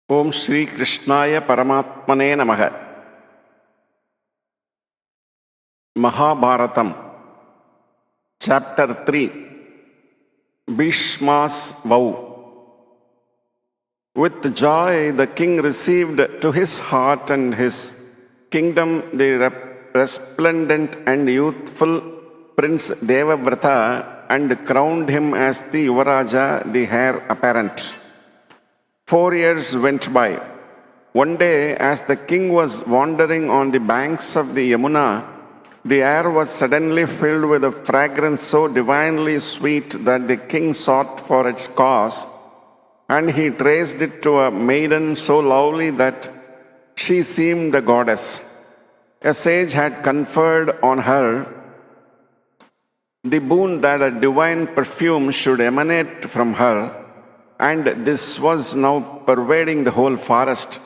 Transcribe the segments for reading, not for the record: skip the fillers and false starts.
Om Shri Krishnaya Paramatmane Namaha. Mahabharatham, Chapter 3, Bheeshmas Vow. With joy the king received to his heart and his kingdom the resplendent and youthful Prince Devavrata and crowned him as the Yuvaraja, the heir apparent. 4 years went by. One day, as the king was wandering on the banks of the Yamuna, the air was suddenly filled with a fragrance so divinely sweet that the king sought for its cause, and he traced it to a maiden so lovely that she seemed a goddess. A sage had conferred on her the boon that a divine perfume should emanate from her, and this was now pervading the whole forest.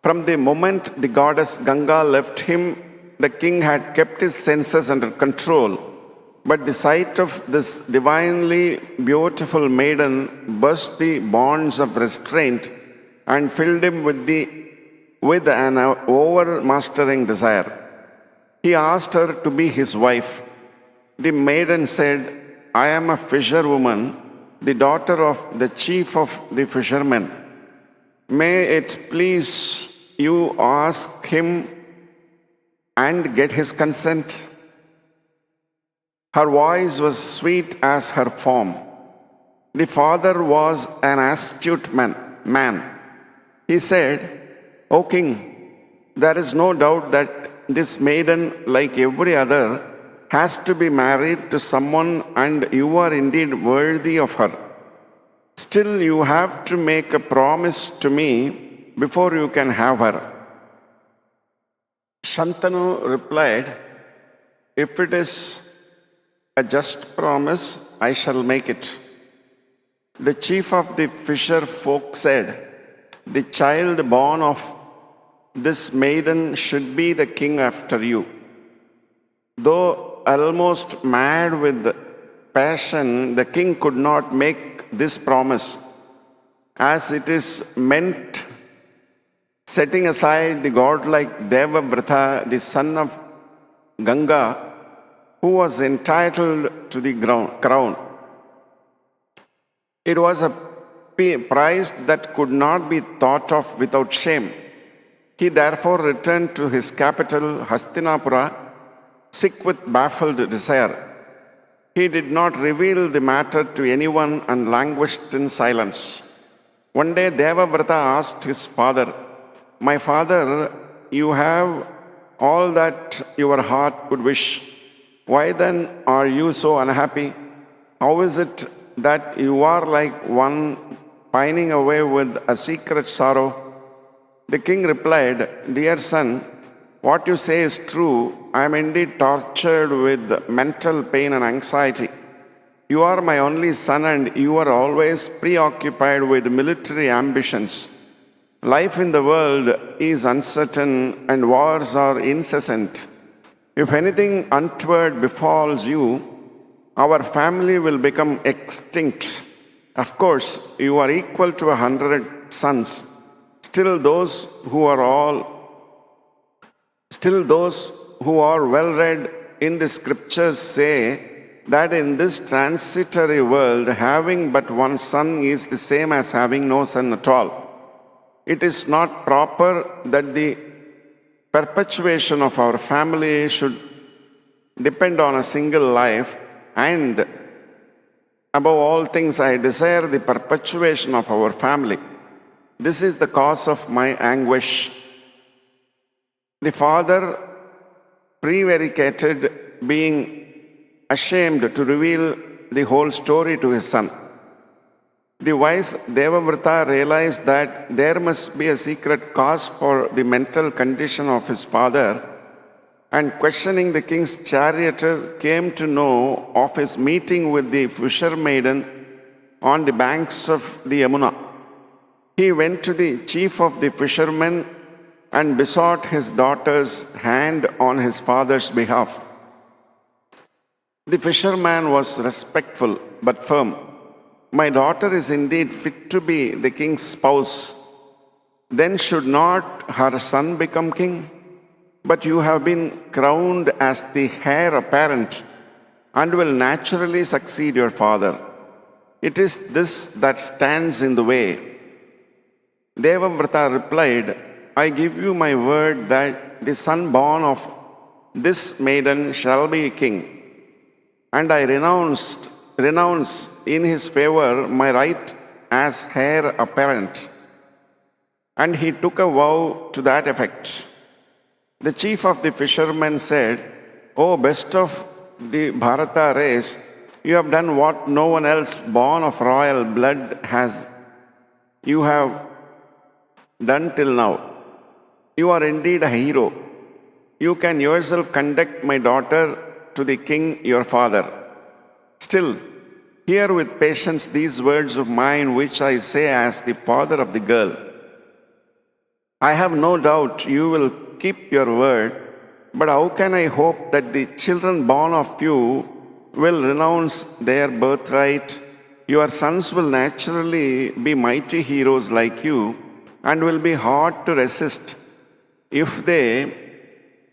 From the moment the goddess Ganga left him, the king had kept his senses under control, but the sight of this divinely beautiful maiden burst the bonds of restraint and filled him with an overmastering desire. He asked her to be his wife. The maiden said, "I am a fisherwoman, the daughter of the chief of the fishermen. May it please you ask him and get his consent." Her voice was sweet as her form. The father was an astute man. He said, "O king, there is no doubt that this maiden, like every other, has to be married to someone, and you are indeed worthy of her. Still, you have to make a promise to me before you can have her." Shantanu replied, "If it is a just promise, I shall make it." The chief of the fisher folk said, "The child born of this maiden should be the king after you." Though almost mad with passion, the king could not make this promise, as it is meant, setting aside the godlike Devavrata, the son of Ganga, who was entitled to the crown. It was a prize that could not be thought of without shame. He therefore returned to his capital, Hastinapura, sick with baffled desire. He did not reveal the matter to anyone and languished in silence. One day Devavrata asked his father, "My father, you have all that your heart could wish. Why then are you so unhappy? How is it that you are like one pining away with a secret sorrow?" The king replied, "Dear son, what you say is true. I am indeed tortured with mental pain and anxiety. You are my only son, and you are always preoccupied with military ambitions. Life in the world is uncertain, and wars are incessant. If anything untoward befalls you, our family will become extinct. Of course, you are equal to 100 sons. Still, those who are well read in the scriptures say that in this transitory world, having but one son is the same as having no son at all. It is not proper that the perpetuation of our family should depend on a single life, and above all things, I desire the perpetuation of our family. This is the cause of my anguish." The father prevaricated, being ashamed to reveal the whole story to his son. The wise Devavrata realized that there must be a secret cause for the mental condition of his father, and questioning the king's charioteer, came to know of his meeting with the fisher maiden on the banks of the Yamuna. He went to the chief of the fishermen and besought his daughter's hand on his father's behalf. The fisherman was respectful but firm. "My daughter is indeed fit to be the king's spouse, Then should not her son become king? But you have been crowned as the heir apparent and will naturally succeed your father. It is this that stands in the way. Devavrata replied, I give you my word that the son born of this maiden shall be king, and I renounce in his favor my right as heir apparent. And he took a vow to that effect. The chief of the fishermen said, O best of the Bharata race, you have done what no one else born of royal blood has. You have done till now. You are indeed a hero. You can yourself conduct my daughter to the king your father. Still, hear with patience these words of mine which I say as the father of the girl. I have no doubt you will keep your word, but how can I hope that the children born of you will renounce their birthright? Your sons will naturally be mighty heroes like you and will be hard to resist if they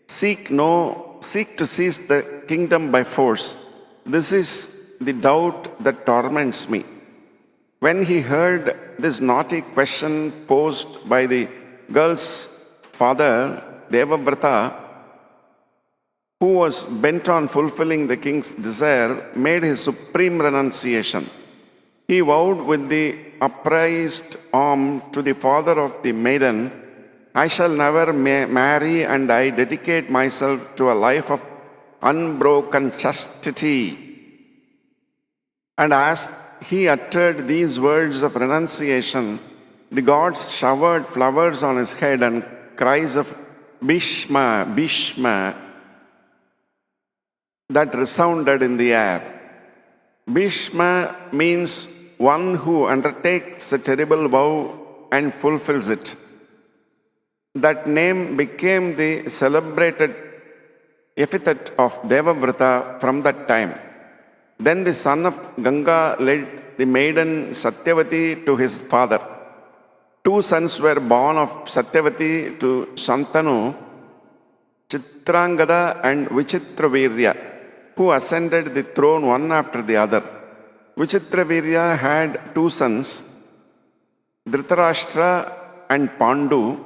seek to seize the kingdom by force. This is the doubt that torments me. When he heard this naughty question posed by the girl's father, Devavrata, who was bent on fulfilling the king's desire, made his supreme renunciation. He vowed with the upraised arm to the father of the maiden, I shall never marry, and I dedicate myself to a life of unbroken chastity. And as he uttered these words of renunciation, the gods showered flowers on his head and cries of Bhishma, Bhishma that resounded in the air. Bhishma means one who undertakes a terrible vow and fulfills it. That name became the celebrated epithet of Devavrata from that time. Then the son of Ganga led the maiden Satyavati to his father. 2 sons were born of Satyavati to Shantanu, Chitrangada and Vichitravirya, who ascended the throne one after the other. Vichitravirya had 2 sons, Dhritarashtra and Pandu,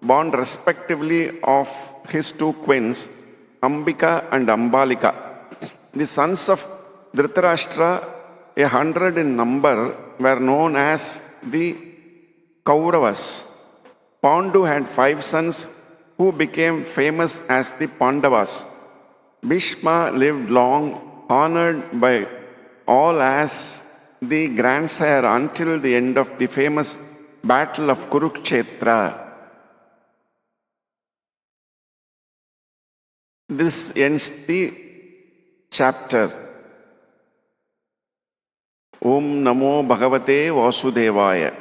born respectively of his 2 queens, Ambika and Ambalika. The sons of Dhritarashtra, 100 in number, were known as the Kauravas. Pandu had 5 sons who became famous as the Pandavas. Bhishma lived long, honored by all as the grandsire until the end of the famous battle of Kurukshetra. This ends the chapter. Om Namo Bhagavate Vasudevaya.